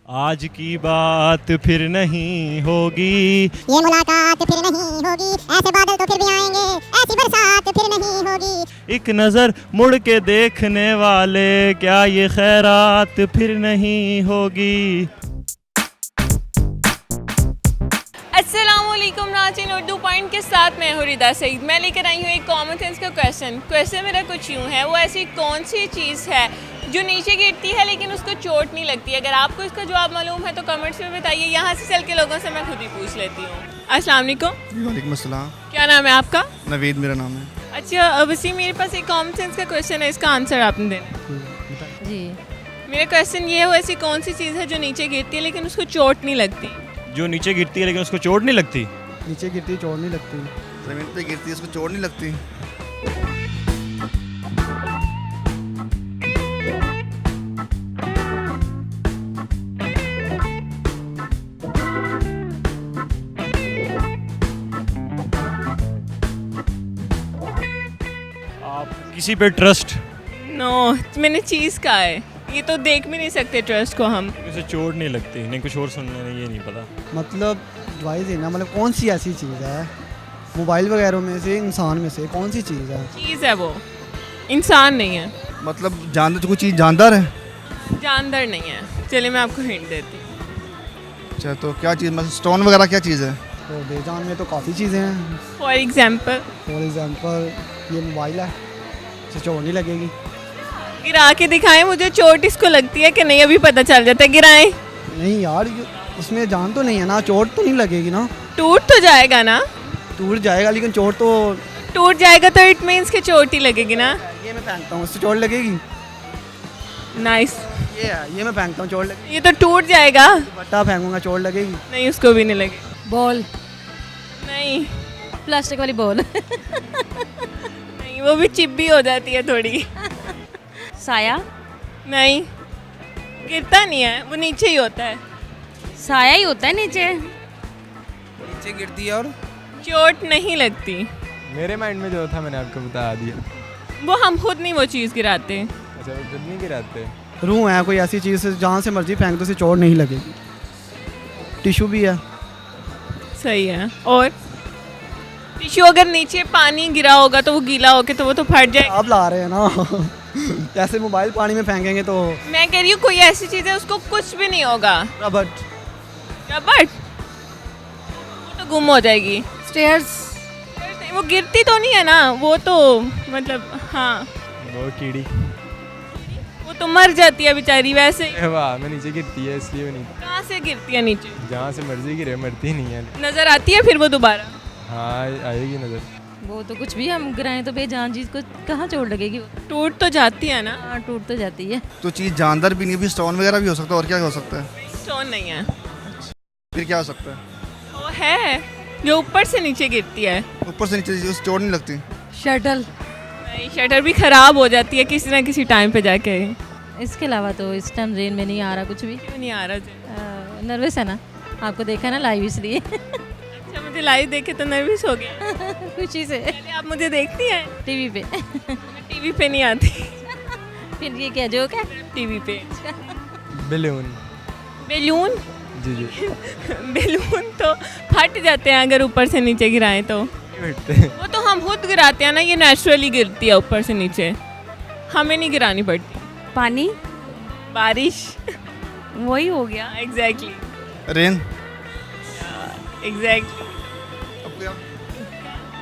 आज की बात फिर नहीं होगी, ये मुलाकात फिर नहीं होगी, ऐसे बादल तो फिर भी आएंगे, ऐसी बरसात फिर नहीं होगी। एक नज़र मुड़ के देखने वाले, क्या ये खैरात फिर नहीं होगी। अस्सलामुअलैकुम नाज़रीन, उर्दू पॉइंट के साथ मैं हूँ रिदा सईद। मैं लेकर आई हूँ एक कॉमन सेंस का क्वेश्चन मेरा कुछ यूँ है, वो ऐसी कौन सी चीज़ है जो नीचे गिरती है लेकिन उसको चोट नहीं लगती। अगर आपको इसका जवाब मालूम है तो कमेंट्स में बताइए। यहाँ से चल के लोगों से मैं खुद ही पूछ लेती हूँ। अस्सलाम वालेकुम। वालेकुम अस्सलाम। क्या नाम है आपका? नवीद मेरा नाम है। अच्छा वसीम, मेरे पास एक कॉमन सेंस का क्वेश्चन है, इसका आंसर आपने देना जी। मेरा क्वेश्चन ये है, वो ऐसी कौन सी चीज़ है जो नीचे गिरती है लेकिन उसको चोट नहीं लगती। जो नीचे गिरती है लेकिन उसको चोट नहीं लगती। नीचे गिरती चोट नहीं लगती। ज़मीन पे गिरती है उसको चोट नहीं लगती। आप किसी पे ट्रस्ट, नो, मैंने चीज़ कहा है, ये तो देख भी नहीं सकते ट्रस्ट को हम। उसे चोट नहीं लगती, नहीं कुछ और सुनने में ये नहीं पता। मतलब एडवाइस देना, मतलब कौन सी ऐसी चीज़ है मोबाइल वगैरह में से, इंसान में से कौन सी चीज़ है? चीज़ है वो, इंसान नहीं है, मतलब जानदार, कोई चीज़ जानदार है। जानदार नहीं है। चलिए मैं आपको हिंट देती हूँ। अच्छा तो क्या चीज़, मतलब स्टोन वगैरह क्या चीज़ है? तो बेजान में तो काफ़ी चीज़ें हैं। फॉर एग्जाम्पल फॉर एग्जांपल ये मोबाइल है, इसे चोट नहीं लगेगी। गिरा के दिखाएं मुझे, चोट इसको लगती है कि नहीं अभी पता चल जाता है। गिराएं। नहीं यार, इसमें जान तो नहीं है ना, चोट तो नहीं लगेगी ना। टूट तो जाएगा ना? टूट जाएगा लेकिन चोट तो। टूट जाएगा तो इट मीन्स कि चोट ही लगेगी ना। ये मैं फेंकता हूँ, इससे चोट लगेगी। नाइस। ये मैं फेंकता हूँ, चोट लगेगी। ये तो टूट जाएगा। बट्टा फेंकूंगा, चोट लगेगी। नहीं, उसको भी नहीं लगेगी। बॉल, नहीं प्लास्टिक वाली बॉल। नहीं, वो भी चिप भी हो जाती है थोड़ी। साया, नहीं, गिरता नहीं है, वो नीचे ही होता है। साया ही होता है नीचे। नीचे गिरती है और चोट नहीं लगती। मेरे माइंड में जो था मैंने आपको बता दिया। वो हम खुद नहीं वो चीज़ गिराते। अच्छा वो खुद नहीं गिराते। रूह है कोई ऐसी चीज़ जहाँ से मर्जी फेंक दो, उसे चोट नहीं लगेगी। टिशू भी है। सही है। और टिश्यू अगर नीचे पानी गिरा होगा तो वो गीला होके तो वो तो फट जाएगा। आप ला रहे हैं ना। जैसे मोबाइल पानी में फेंकेंगे तो मैं कह रही हूँ कोई ऐसी चीज़ है उसको कुछ भी नहीं होगा। रबड़। रबड़ वो तो गुम हो जाएगी। स्टेयर्स, वो गिरती तो नहीं है ना, वो तो मतलब हाँ, वो कीड़ी। वो तो मर जाती है बेचारी वैसे ही। वाह, मैं नीचे गिरती है इसलिए वो नहीं। कहाँ से गिरती है नीचे? जहाँ से मर्जी गिरे मरती नहीं है। नज़र आती है फिर वो दोबारा। हाँ आएगी नज़र। वो तो कुछ भी हम गिराएं तो बेजान चीज़ को कहाँ चोट लगेगी? टूट तो जाती है ना। हाँ, टूट तो जाती है। तो चीज़ जानदार भी नहीं, भी स्टोन वगैरह भी हो सकता है। और क्या हो सकता है? स्टोन नहीं है। फिर क्या हो सकता है? वो है जो ऊपर से नीचे गिरती है। ऊपर से नीचे उस चोट नहीं लगती। शटल। नहीं, शटर भी ख़राब हो जाती है किसी ना किसी टाइम पे जाके। इसके अलावा तो इस टाइम रेन में नहीं आ रहा कुछ भी। क्यों नहीं आ रहा? नर्वस है ना, आपको देखा ना लाइव इसलिए। अच्छा, मुझे लाइव देखे तो नर्वस हो गया। खुशी से। पहले आप मुझे देखती हैं? टीवी पे। मैं टीवी पे नहीं आती। फिर ये क्या जोक है? टीवी पे बेलून। बैलून। जी जी। बैलून तो फट जाते हैं अगर ऊपर से नीचे गिराएं तो। नहीं बैठते। वो तो हम खुद गिराते हैं ना, ये नेचुरली गिरती है ऊपर से नीचे, हमें नहीं गिरानी पड़ती। पानी, बारिश। वही हो गया। Exactly rain. एग्जैक्टली।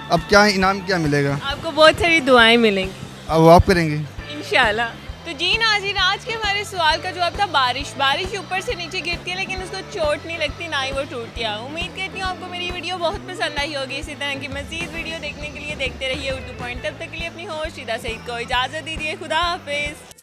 अब क्या इनाम क्या मिलेगा? आपको बहुत सारी दुआएं मिलेंगी अब वो आप करेंगे इंशाल्लाह। तो जी नाज़रीन, आज के हमारे सवाल का जवाब था बारिश। बारिश ऊपर से नीचे गिरती है लेकिन उसको चोट नहीं लगती, ना ही वो टूटती है। उम्मीद करती हूँ आपको मेरी वीडियो बहुत पसंद आई होगी। इसी तरह की मज़ीद वीडियो देखने के लिए देखते रहिए उर्दू पॉइंट। तब तक के लिए अपनी होस्ट रिदा सईद को इजाज़त दीजिए। खुदा हाफिज़।